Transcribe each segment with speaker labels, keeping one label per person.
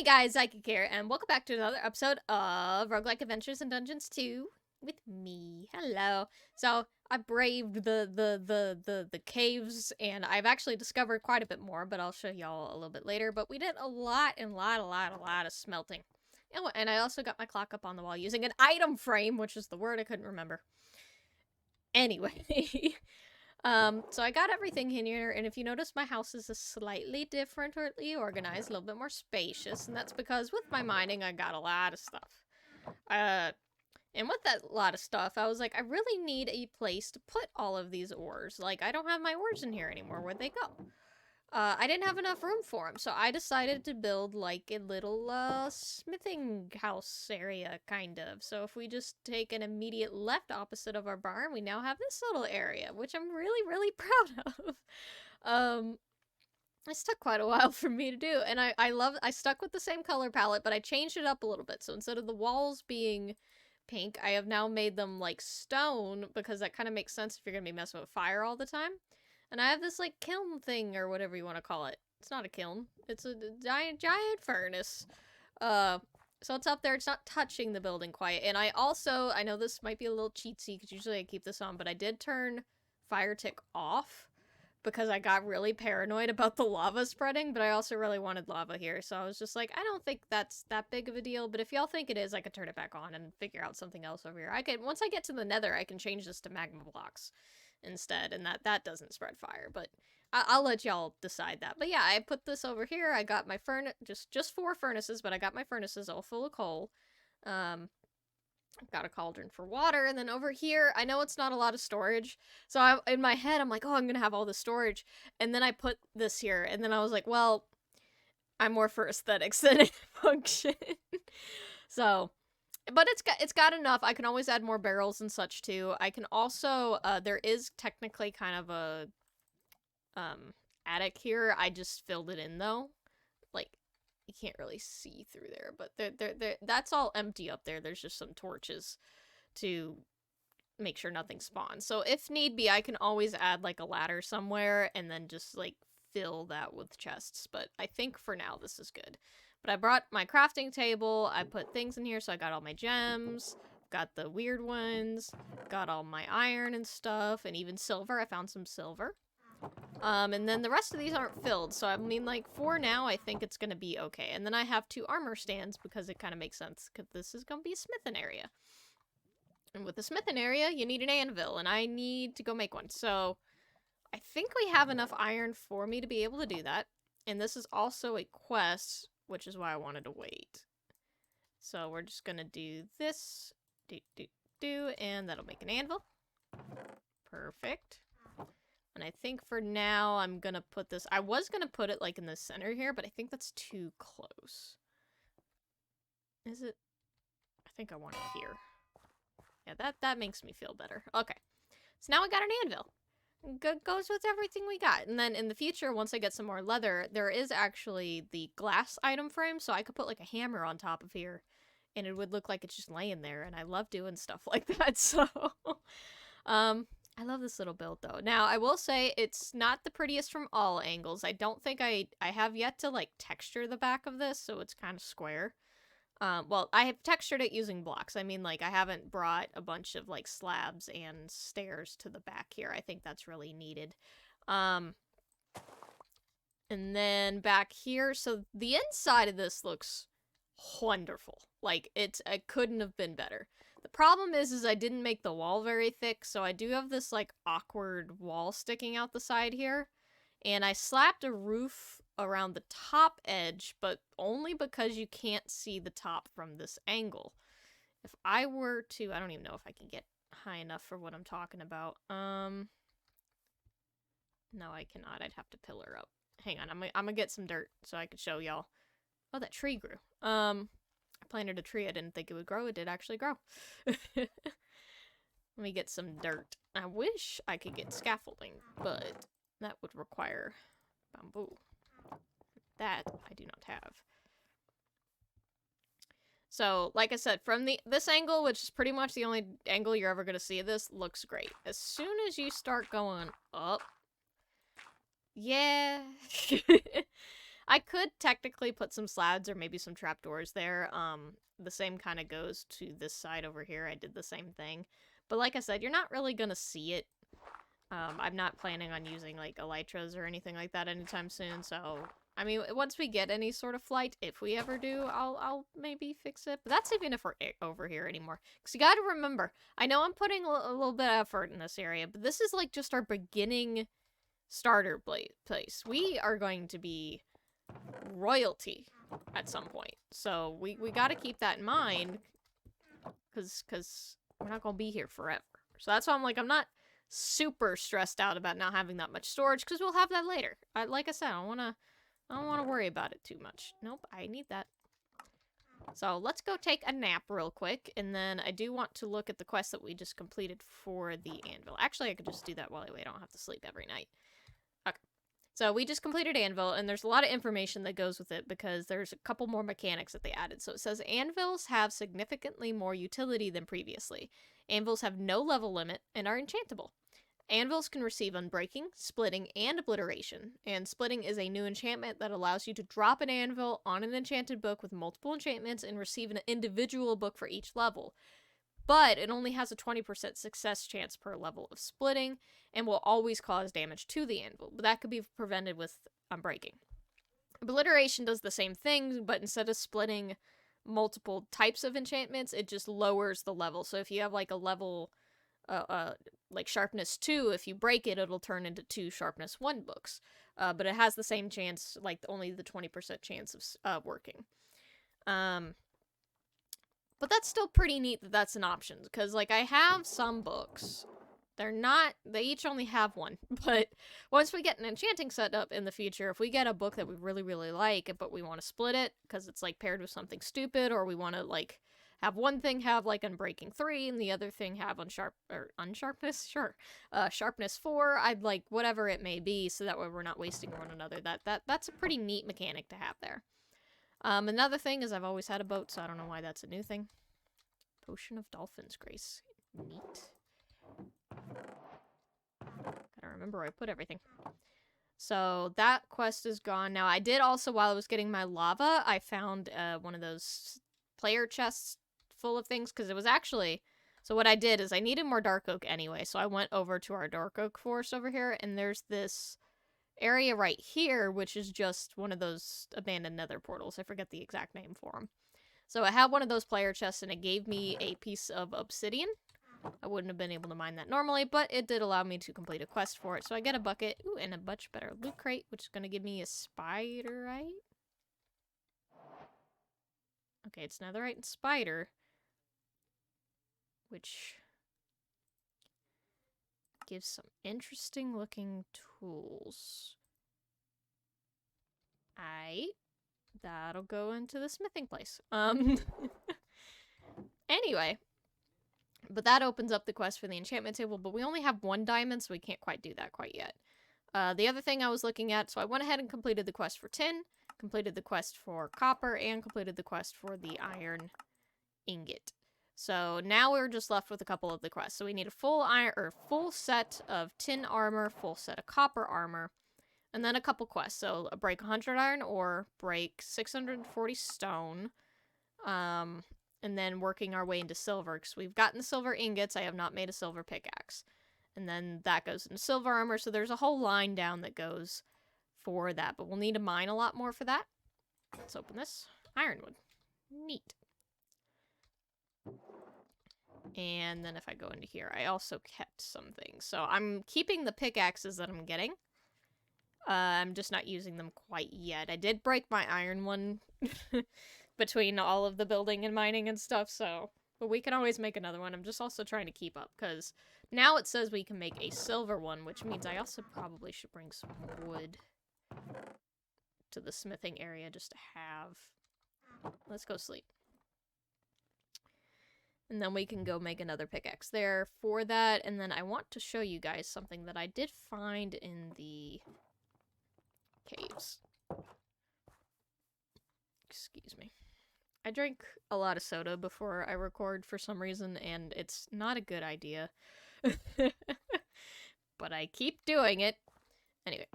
Speaker 1: Hey guys, Psychic here, and welcome back to another episode of Roguelike Adventures in Dungeons 2 with me. Hello. So, I braved the caves, and I've actually discovered quite a bit more, but I'll show y'all a little bit later. But we did a lot of smelting. And I also got my clock up on the wall using an item frame, which is the word I couldn't remember. Anyway, so I got everything in here, and if you notice, my house is a slightly differently organized, a little bit more spacious, and that's because with my mining, I got a lot of stuff. And with that lot of stuff, I was like, I really need a place to put all of these ores. Like, I don't have my ores in here anymore. Where'd they go? I didn't have enough room for them, so I decided to build, like, a little, smithing house area, kind of. So if we just take an immediate left opposite of our barn, we now have this little area, which I'm really proud of. It took quite a while for me to do, and I stuck with the same color palette, but I changed it up a little bit. So instead of the walls being pink, I have now made them, like, stone, because that kind of makes sense if you're gonna be messing with fire all the time. And I have this, like, kiln thing, or whatever you want to call it. It's not a kiln. It's a giant furnace. So it's up there. It's not touching the building quite. And I know this might be a little cheatsy, because usually I keep this on, but I did turn fire tick off, because I got really paranoid about the lava spreading, but I also really wanted lava here, so I was just like, I don't think that's that big of a deal, but if y'all think it is, I could turn it back on and figure out something else over here. Once I get to the nether, I can change this to magma blocks instead, and that doesn't spread fire, but I'll let y'all decide that. But yeah, I put this over here. I got my just 4 furnaces, but I got my furnaces all full of coal. Got a cauldron for water, and then over here, I know it's not a lot of storage, so in my head, I'm like, oh, I'm gonna have all the storage, and then I put this here, and then I was like, well, I'm more for aesthetics than a function. So, but it's got enough. I can always add more barrels and such too. I can also there is technically kind of a attic here. I just filled it in though. Like, you can't really see through there, but that's all empty up there. There's just some torches to make sure nothing spawns. So if need be, I can always add like a ladder somewhere and then just like fill that with chests. But I think for now this is good. But I brought my crafting table. I put things in here, so I got all my gems, got the weird ones, got all my iron and stuff, and even silver. I found some silver. And then the rest of these aren't filled, so I mean, like, for now, I think it's gonna be okay. And then I have 2 armor stands, because it kind of makes sense, because this is gonna be a smithing area. And with the smithing area, you need an anvil, and I need to go make one. So, I think we have enough iron for me to be able to do that. And this is also a quest, which is why I wanted to wait. So, we're just gonna do this, and that'll make an anvil. Perfect. And I think for now, I'm gonna put this... I was gonna put it, like, in the center here, but I think that's too close. Is it? I think I want it here. Yeah, that makes me feel better. Okay. So now we got an anvil. Goes with everything we got. And then in the future, once I get some more leather, there is actually the glass item frame, so I could put, like, a hammer on top of here, and it would look like it's just laying there, and I love doing stuff like that, so... I love this little build, though. Now, I will say, it's not the prettiest from all angles. I don't think I have yet to, like, texture the back of this, so it's kind of square. Well, I have textured it using blocks. I mean, like, I haven't brought a bunch of, like, slabs and stairs to the back here. I think that's really needed. And then back here, so the inside of this looks wonderful. Like, it couldn't have been better. The problem is I didn't make the wall very thick, so I do have this, like, awkward wall sticking out the side here. And I slapped a roof around the top edge, but only because you can't see the top from this angle. If I were to... I don't even know if I can get high enough for what I'm talking about. No, I cannot. I'd have to pillar up. Hang on, I'm gonna get some dirt so I could show y'all. Oh, that tree grew. I planted a tree. I didn't think it would grow. It did actually grow. Let me get some dirt. I wish I could get scaffolding, but that would require bamboo. That I do not have. So, like I said, from this angle, which is pretty much the only angle you're ever going to see of this, looks great. As soon as you start going up, yeah. I could technically put some slabs or maybe some trapdoors there. The same kind of goes to this side over here. I did the same thing. But like I said, you're not really gonna see it. I'm not planning on using, like, elytras or anything like that anytime soon, so... I mean, once we get any sort of flight, if we ever do, I'll maybe fix it. But that's even if we're over here anymore. Because you gotta remember, I know I'm putting a little bit of effort in this area, but this is, like, just our beginning starter place. We are going to be royalty at some point. So we gotta keep that in mind, because we're not gonna be here forever. So that's why I'm like, I'm not super stressed out about not having that much storage, because we'll have that later. Like I said, I don't want to worry about it too much. Nope, I need that. So let's go take a nap real quick, and then I do want to look at the quest that we just completed for the anvil. Actually, I could just do that while I wait. I don't have to sleep every night. Okay. So we just completed anvil, and there's a lot of information that goes with it because there's a couple more mechanics that they added. So it says anvils have significantly more utility than previously. Anvils have no level limit and are enchantable. Anvils can receive unbreaking, splitting, and obliteration, and splitting is a new enchantment that allows you to drop an anvil on an enchanted book with multiple enchantments and receive an individual book for each level. But it only has a 20% success chance per level of splitting, and will always cause damage to the anvil, but that could be prevented with unbreaking. Obliteration does the same thing, but instead of splitting multiple types of enchantments, it just lowers the level. So if you have, like, a level... like sharpness 2, if you break it, it'll turn into 2 sharpness 1 books. But it has the same chance, like only the 20% chance of working. But that's still pretty neat that that's an option, because, like, I have some books. They each only have one, but once we get an enchanting set up in the future, if we get a book that we really, really like, but we want to split it, because it's, like, paired with something stupid, or we want to, like, have one thing have, like, Unbreaking 3, and the other thing have Unsharpness? Sure. Sharpness 4, I'd like, whatever it may be, so that way we're not wasting one another. That's a pretty neat mechanic to have there. Another thing is I've always had a boat, so I don't know why that's a new thing. Potion of Dolphin's Grace. Neat. Gotta remember where I put everything. So that quest is gone. Now, I did also, while I was getting my lava, I found one of those player chests full of things, because it was actually... So what I did is I needed more dark oak anyway, so I went over to our dark oak forest over here, and there's this area right here, which is just one of those abandoned nether portals. I forget the exact name for them. So I had one of those player chests, and it gave me a piece of obsidian. I wouldn't have been able to mine that normally, but it did allow me to complete a quest for it. So I get a bucket, ooh, and a much better loot crate, which is going to give me a spiderite. Okay, it's netherite and spider, which gives some interesting looking tools. That'll go into the smithing place. Anyway, but that opens up the quest for the enchantment table, but we only have 1 diamond, so we can't quite do that quite yet. The other thing I was looking at, so I went ahead and completed the quest for tin, completed the quest for copper, and completed the quest for the iron ingot. So now we're just left with a couple of the quests. So we need a full set of tin armor, full set of copper armor, and then a couple quests. So break 100 iron ore, break 640 stone, and then working our way into silver, because we've gotten the silver ingots. I have not made a silver pickaxe. And then that goes into silver armor, so there's a whole line down that goes for that, but we'll need to mine a lot more for that. Let's open this. Ironwood. Neat. And then if I go into here, I also kept some things. So I'm keeping the pickaxes that I'm getting. I'm just not using them quite yet. I did break my iron one between all of the building and mining and stuff, so... But we can always make another one. I'm just also trying to keep up, because now it says we can make a silver one, which means I also probably should bring some wood to the smithing area just to have. Let's go sleep. And then we can go make another pickaxe there for that. And then I want to show you guys something that I did find in the caves. Excuse me. I drink a lot of soda before I record for some reason, and it's not a good idea. But I keep doing it. Anyway,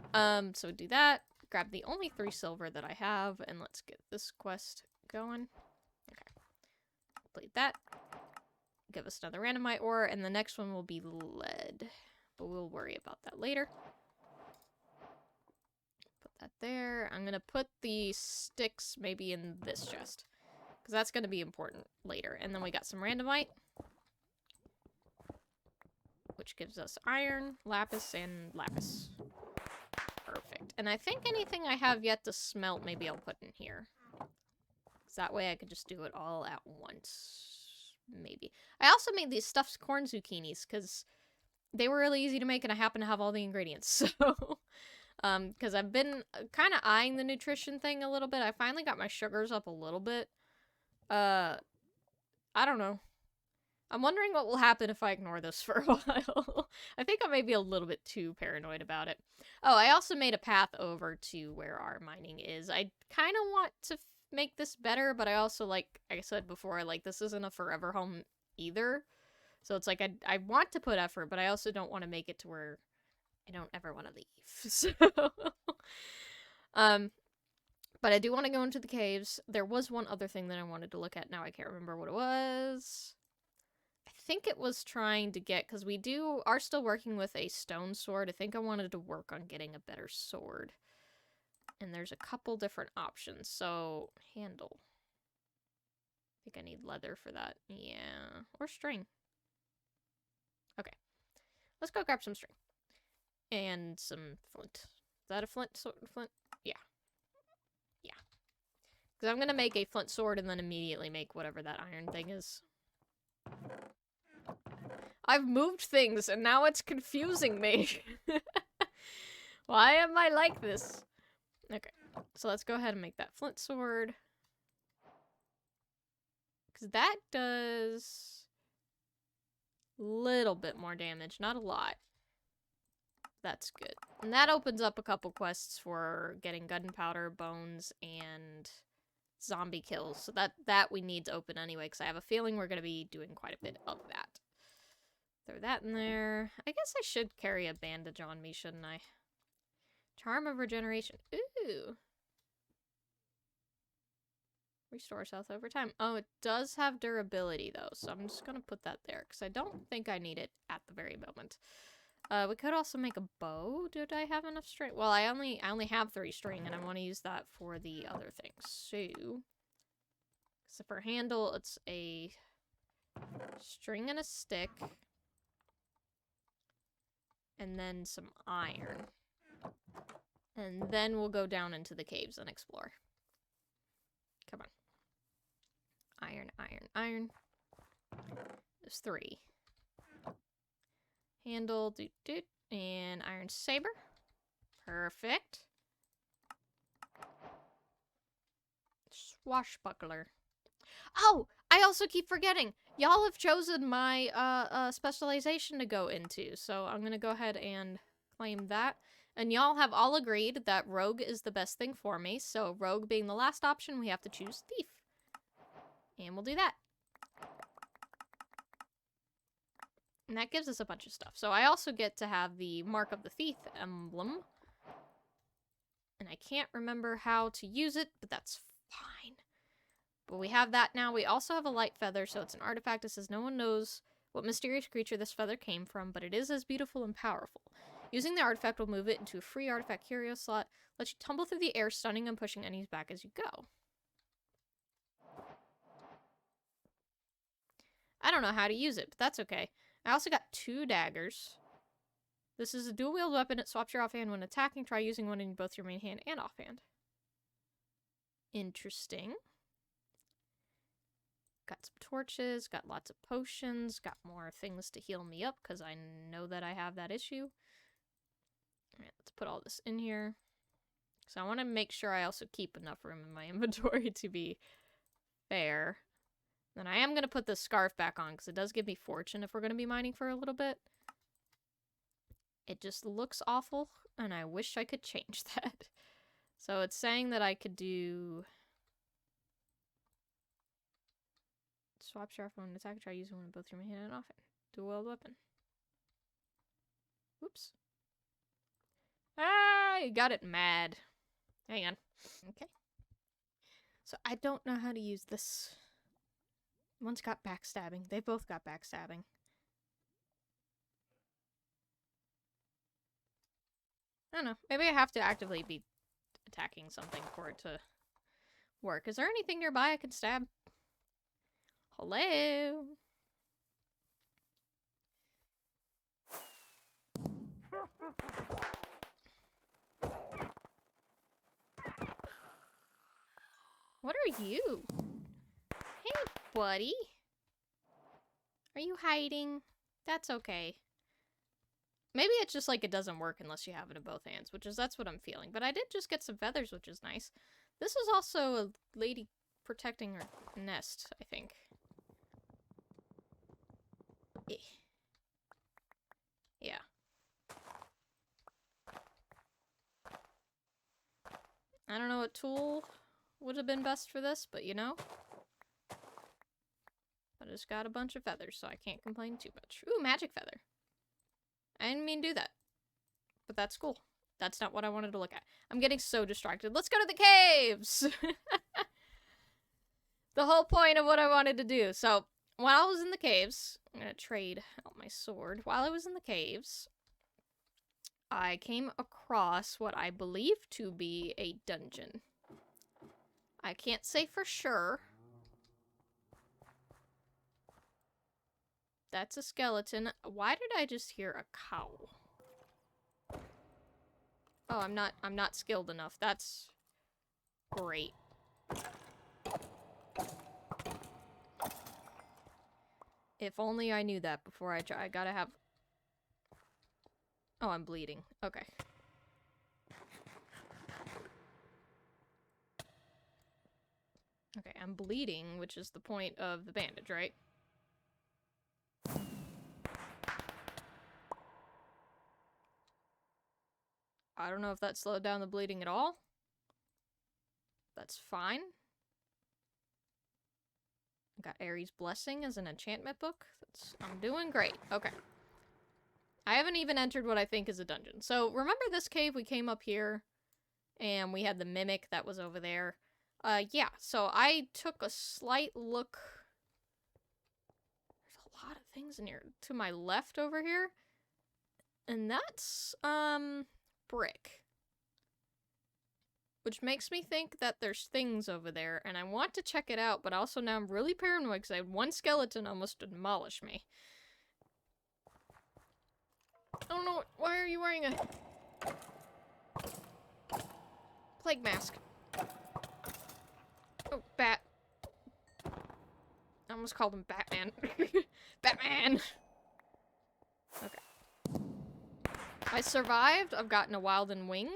Speaker 1: so do that. grab the only 3 silver that I have, and let's get this quest going. Okay. Complete that. Give us another randomite ore, and the next one will be lead. But we'll worry about that later. Put that there. I'm gonna put the sticks maybe in this chest, because that's gonna be important later. And then we got some randomite, which gives us iron, lapis, and lapis. Perfect. And I think anything I have yet to smelt, maybe I'll put in here. Because that way I could just do it all at once. Maybe. I also made these stuffed corn zucchinis, because they were really easy to make, and I happen to have all the ingredients. So, because I've been kind of eyeing the nutrition thing a little bit. I finally got my sugars up a little bit. I don't know. I'm wondering what will happen if I ignore this for a while. I think I may be a little bit too paranoid about it. Oh, I also made a path over to where our mining is. I kind of want to make this better, but I also, like I said before, like, this isn't a forever home either. So it's like, I want to put effort, but I also don't want to make it to where I don't ever want to leave. So, but I do want to go into the caves. There was one other thing that I wanted to look at. Now I can't remember what it was. I think it was trying to get, because we are still working with a stone sword. I think I wanted to work on getting a better sword. And there's a couple different options. So, handle. I think I need leather for that. Yeah. Or string. Okay. Let's go grab some string. And some flint. Is that a flint? Flint? Yeah. Yeah. Because I'm going to make a flint sword and then immediately make whatever that iron thing is. I've moved things and now it's confusing me. Why am I like this? Okay, so let's go ahead and make that flint sword. Because that does a little bit more damage, not a lot. That's good. And that opens up a couple quests for getting gunpowder, bones, and zombie kills. So that we need to open anyway, because I have a feeling we're going to be doing quite a bit of that. Throw that in there. I guess I should carry a bandage on me, shouldn't I? Charm of regeneration. Ooh. Restores health over time. Oh, it does have durability, though, so I'm just going to put that there, because I don't think I need it at the very moment. We could also make a bow. Did I have enough string? Well, I only have 3 string, and I want to use that for the other things. So for handle, it's a string and a stick. And then some iron. And then we'll go down into the caves and explore. Come on. Iron, iron, iron. There's 3. Handle, doot, and iron saber. Perfect. Swashbuckler. Oh, I also keep forgetting. Y'all have chosen my specialization to go into, so I'm gonna go ahead and claim that. And y'all have all agreed that rogue is the best thing for me, so rogue being the last option, we have to choose thief. And we'll do that. And that gives us a bunch of stuff. So I also get to have the Mark of the Thief emblem. And I can't remember how to use it, but that's fine. But we have that now. We also have a light feather, so it's an artifact that says no one knows what mysterious creature this feather came from, but it is as beautiful and powerful. Using the artifact will move it into a free artifact curio slot, let you tumble through the air, stunning and pushing enemies back as you go. I don't know how to use it, but that's okay. I also got 2 daggers. This is a dual-wield weapon. It swaps your offhand when attacking. Try using one in both your main hand and offhand. Interesting. Got some torches, got lots of potions, got more things to heal me up, because I know that I have that issue. Alright, let's put all this in here. So I want to make sure I also keep enough room in my inventory to be fair. Then I am going to put this scarf back on, because it does give me fortune if we're going to be mining for a little bit. It just looks awful, and I wish I could change that. So it's saying that I could do... Swap sharp when attack, try using one of both your main hand and offhand. Dual-wield weapon. Oops. Ah, you got it mad. Hang on. Okay. So I don't know how to use this. One's got backstabbing. They both got backstabbing. I don't know. Maybe I have to actively be attacking something for it to work. Is there anything nearby I can stab? Hello? What are you? Hey, buddy. Are you hiding? That's okay. Maybe it's just like it doesn't work unless you have it in both hands, that's what I'm feeling. But I did just get some feathers, which is nice. This is also a lady protecting her nest, I think. Yeah. I don't know what tool would have been best for this, but you know. I just got a bunch of feathers, so I can't complain too much. Ooh, magic feather. I didn't mean to do that. But that's cool. That's not what I wanted to look at. I'm getting so distracted. Let's go to the caves! The whole point of what I wanted to do. So, while I was in the caves, I'm gonna trade out my sword. While I was in the caves, I came across what I believe to be a dungeon. I can't say for sure. That's a skeleton. Why did I just hear a cow? Oh, I'm not skilled enough. That's great. If only I knew that before I try. I gotta have... Oh, I'm bleeding. Okay. Okay, I'm bleeding, which is the point of the bandage, right? I don't know if that slowed down the bleeding at all. That's fine. I got Ares' Blessing as an enchantment book. I'm doing great. Okay. I haven't even entered what I think is a dungeon. So, remember this cave? We came up here, and we had the mimic that was over there. Yeah. So, I took a slight look. There's a lot of things in here. To my left over here. And that's, brick. Which makes me think that there's things over there, and I want to check it out, but also now I'm really paranoid because I had one skeleton almost demolish me. I don't know, why are you wearing a plague mask? Oh, bat. I almost called him Batman. Batman! Okay. I survived. I've gotten a Wilden Wing.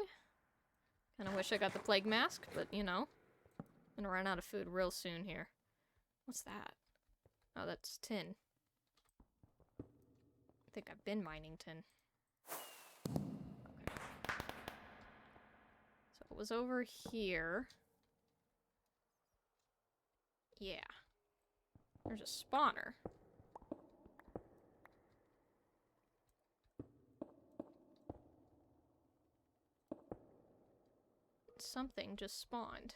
Speaker 1: Kinda wish I got the plague mask, but you know. I'm gonna run out of food real soon here. What's that? Oh, that's tin. I think I've been mining tin. Okay. So it was over here. Yeah. There's a spawner. Something just spawned.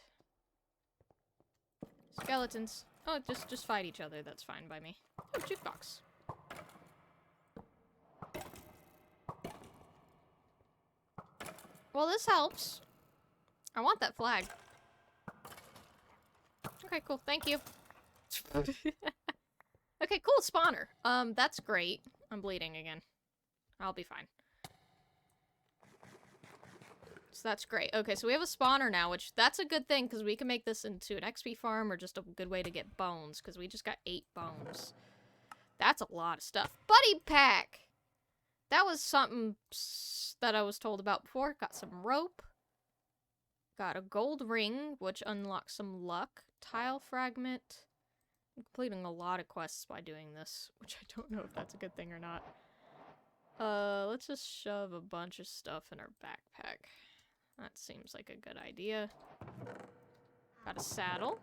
Speaker 1: Skeletons. Oh, just fight each other. That's fine by me. Oh, jukebox. Well, this helps. I want that flag. Okay, cool. Thank you. Okay, cool. Spawner. That's great. I'm bleeding again. I'll be fine. So that's great. Okay, so we have a spawner now, which that's a good thing because we can make this into an XP farm or just a good way to get bones because we just got 8 bones. That's a lot of stuff. Buddy pack! That was something that I was told about before. Got some rope. Got a gold ring, which unlocks some luck. Tile fragment. I'm completing a lot of quests by doing this, which I don't know if that's a good thing or not. Let's just shove a bunch of stuff in our backpack. That seems like a good idea. Got a saddle.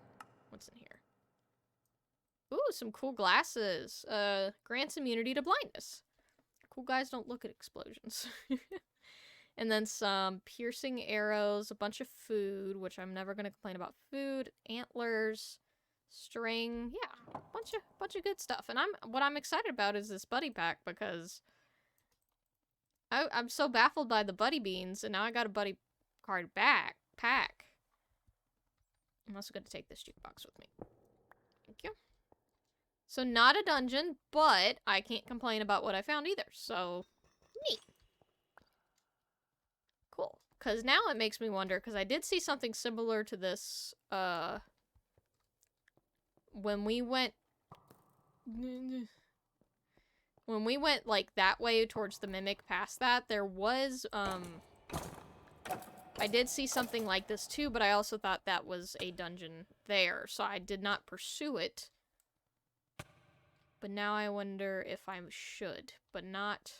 Speaker 1: What's in here? Ooh, some cool glasses. Grants immunity to blindness. Cool guys don't look at explosions. And then some piercing arrows, a bunch of food, which I'm never gonna complain about food, antlers, string, yeah, bunch of good stuff. And what I'm excited about is this buddy pack because I'm so baffled by the buddy beans, and now I got a buddy card pack. I'm also gonna take this jukebox with me. Thank you. So not a dungeon, but I can't complain about what I found either. So neat. Cool. Because now it makes me wonder, because I did see something similar to this, when we went, like, that way towards the Mimic past that, there was, I did see something like this too, but I also thought that was a dungeon there, so I did not pursue it. But now I wonder if I should, but not...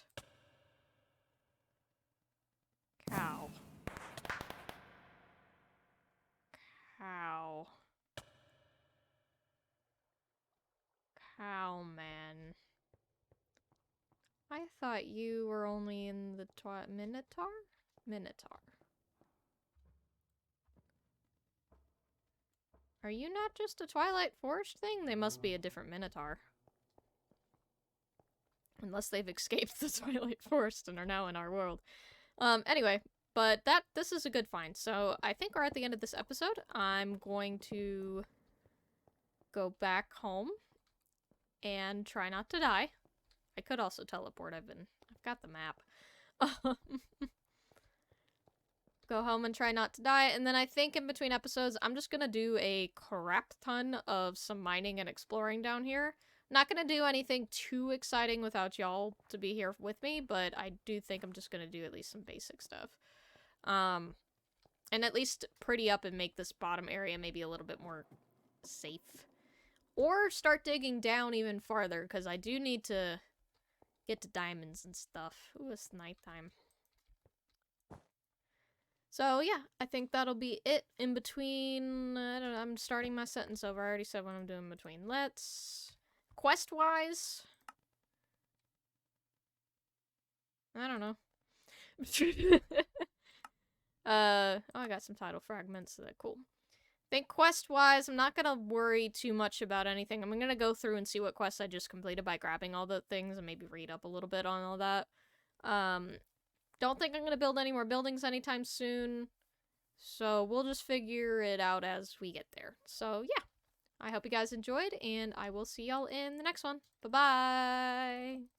Speaker 1: Cow. Cow. Cow, man. I thought you were only in the Minotaur? Minotaur. Are you not just a Twilight Forest thing? They must be a different Minotaur. Unless they've escaped the Twilight Forest and are now in our world. Anyway, but this is a good find. So I think we're at the end of this episode. I'm going to go back home and try not to die. I could also teleport. I've got the map. Go home and try not to die, and then I think in between episodes, I'm just gonna do a crap ton of some mining and exploring down here. Not gonna do anything too exciting without y'all to be here with me, but I do think I'm just gonna do at least some basic stuff. And at least pretty up and make this bottom area maybe a little bit more safe. Or start digging down even farther, because I do need to get to diamonds and stuff. Ooh, it's nighttime. So, yeah, I think that'll be it in between. I don't know, I'm starting my sentence over. I already said what I'm doing in between. Let's... Quest-wise... I don't know. Oh, I got some title fragments. So that's cool. I think quest-wise, I'm not gonna worry too much about anything. I'm gonna go through and see what quests I just completed by grabbing all the things and maybe read up a little bit on all that. Don't think I'm going to build any more buildings anytime soon, so we'll just figure it out as we get there. So, yeah. I hope you guys enjoyed, and I will see y'all in the next one. Bye-bye!